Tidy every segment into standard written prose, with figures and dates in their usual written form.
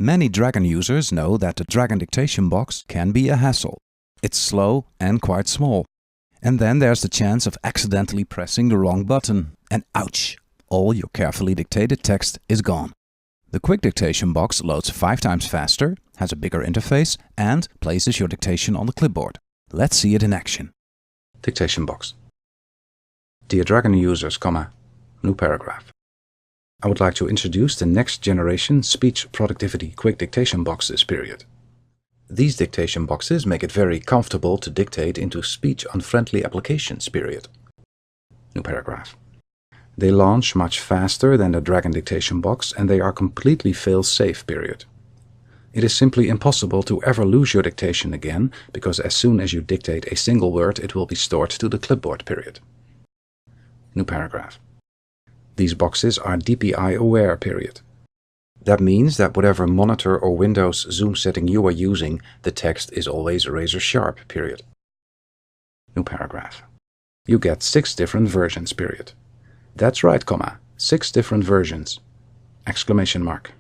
Many Dragon users know that the Dragon dictation box can be a hassle. It's slow and quite small. And then there's the chance of accidentally pressing the wrong button. And ouch! All your carefully dictated text is gone. The Quick Dictation box loads 5 times faster, has a bigger interface, and places your dictation on the clipboard. Let's see it in action. Dictation box. Dear Dragon users, new paragraph. I would like to introduce the next generation speech productivity quick dictation boxes period. These dictation boxes make it very comfortable to dictate into speech-unfriendly applications period. New paragraph. They launch much faster than the Dragon dictation box and they are completely fail-safe period. It is simply impossible to ever lose your dictation again because as soon as you dictate a single word it will be stored to the clipboard period. New paragraph. These boxes are DPI aware period. That means that whatever monitor or Windows zoom setting you are using, the text is always razor sharp period. New paragraph. You get 6 different versions period. That's right, 6 different versions! Exclamation mark.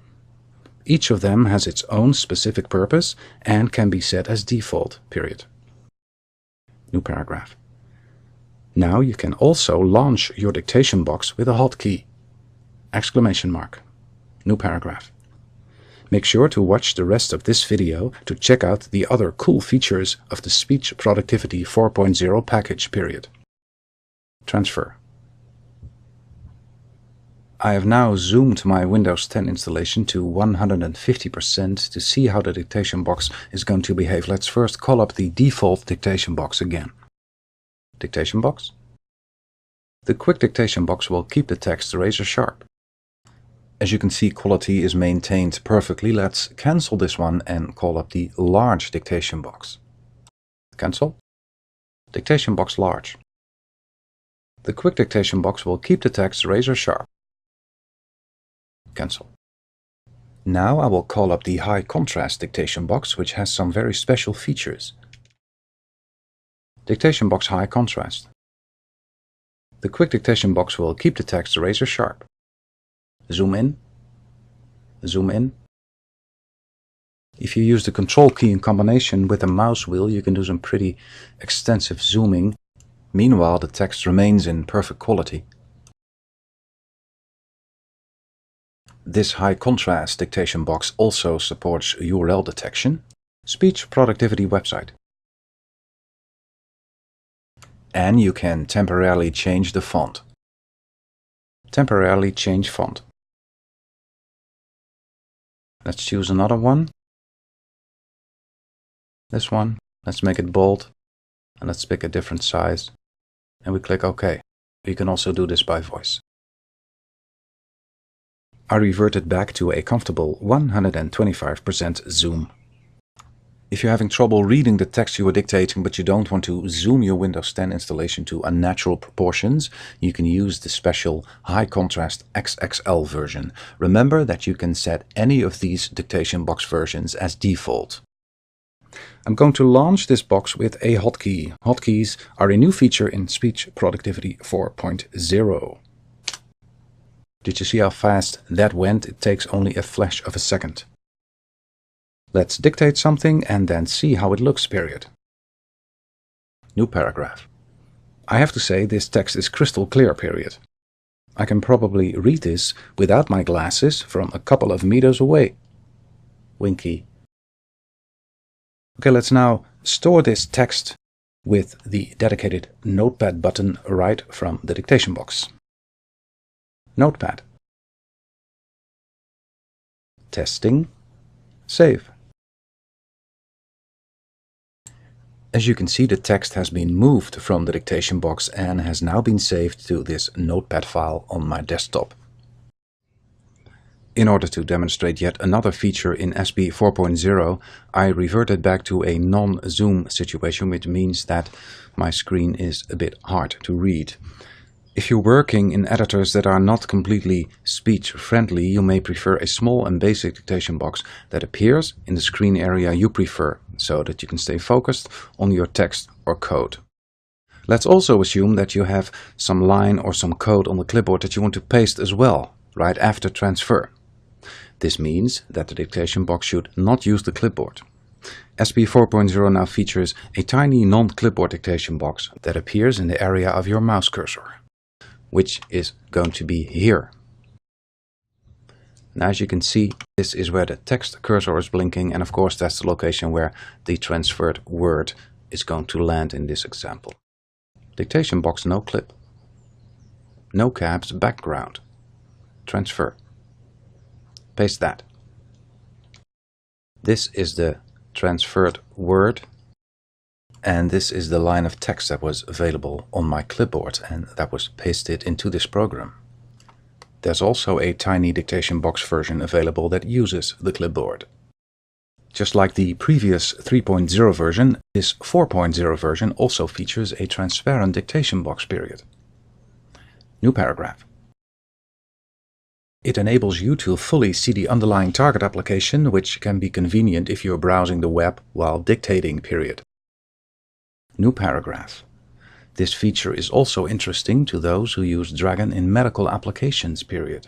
Each of them has its own specific purpose and can be set as default period. New paragraph. Now you can also launch your dictation box with a hotkey! Exclamation mark. New paragraph. Make sure to watch the rest of this video to check out the other cool features of the Speech Productivity 4.0 package period. Transfer. I have now zoomed my Windows 10 installation to 150% to see how the dictation box is going to behave. Let's first call up the default dictation box again. Dictation box. The quick dictation box will keep the text razor sharp. As you can see, quality is maintained perfectly. Let's cancel this one and call up the large dictation box. Cancel. Dictation box large. The quick dictation box will keep the text razor sharp. Cancel. Now I will call up the high contrast dictation box, which has some very special features. Dictation box high contrast. The quick dictation box will keep the text razor sharp. Zoom in. Zoom in. If you use the control key in combination with the mouse wheel, you can do some pretty extensive zooming. Meanwhile, the text remains in perfect quality. This high contrast dictation box also supports URL detection. Speech productivity website. And you can temporarily change the font. Temporarily change font. Let's choose another one. This one. Let's make it bold. And let's pick a different size. And we click OK. You can also do this by voice. I reverted back to a comfortable 125% zoom. If you're having trouble reading the text you are dictating but you don't want to zoom your Windows 10 installation to unnatural proportions, you can use the special high contrast XXL version. Remember that you can set any of these dictation box versions as default. I'm going to launch this box with a hotkey. Hotkeys are a new feature in Speech Productivity 4.0. Did you see how fast that went? It takes only a flash of a second. Let's dictate something and then see how it looks period. New paragraph. I have to say this text is crystal clear period. I can probably read this without my glasses from a couple of meters away. Winky. Okay, let's now store this text with the dedicated Notepad button right from the dictation box. Notepad. Testing. Save. As you can see, the text has been moved from the dictation box and has now been saved to this Notepad file on my desktop. In order to demonstrate yet another feature in SB 4.0, I reverted back to a non-zoom situation, which means that my screen is a bit hard to read. If you're working in editors that are not completely speech-friendly, you may prefer a small and basic dictation box that appears in the screen area you prefer, so that you can stay focused on your text or code. Let's also assume that you have some line or some code on the clipboard that you want to paste as well, right after transfer. This means that the dictation box should not use the clipboard. SP 4.0 now features a tiny non-clipboard dictation box that appears in the area of your mouse cursor, which is going to be here. Now, as you can see, this is where the text cursor is blinking, and of course that's the location where the transferred word is going to land in this example. Dictation box no clip. No caps background. Transfer. Paste that. This is the transferred word, and this is the line of text that was available on my clipboard and that was pasted into this program. There's also a tiny dictation box version available that uses the clipboard. Just like the previous 3.0 version, this 4.0 version also features a transparent dictation box period. New paragraph. It enables you to fully see the underlying target application, which can be convenient if you're browsing the web while dictating, period. New paragraph. This feature is also interesting to those who use Dragon in medical applications, period.